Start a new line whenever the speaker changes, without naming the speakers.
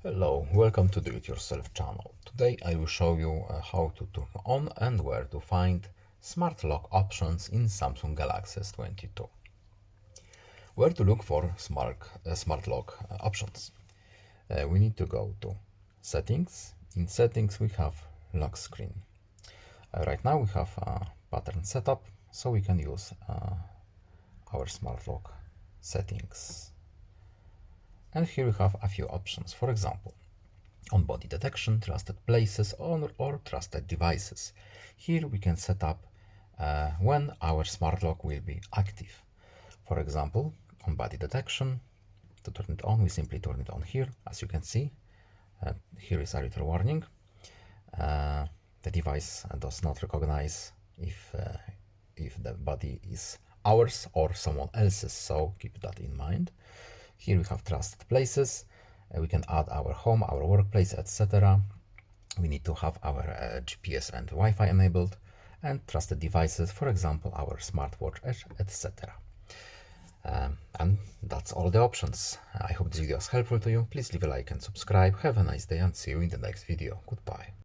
Hello, welcome to Do It Yourself channel. Today I will show you how to turn on and where to find smart lock options in Samsung Galaxy S22. Where to look for smart lock options? We need to go to settings. In settings we have lock screen. Right now we have a pattern setup, so we can use our smart lock settings. And here we have a few options. For example, on body detection, trusted places, or trusted devices. Here we can set up when our smart lock will be active. For example, on body detection, to turn it on, we simply turn it on here. As you can see, here is a little warning. The device does not recognize if the body is ours or someone else's, so keep that in mind. Here we have trusted places. We can add our home, our workplace, etc. We need to have our GPS and Wi-Fi enabled, and trusted devices, for example, our smartwatch, etc. And that's all the options. I hope this video was helpful to you. Please leave a like and subscribe. Have a nice day and see you in the next video. Goodbye.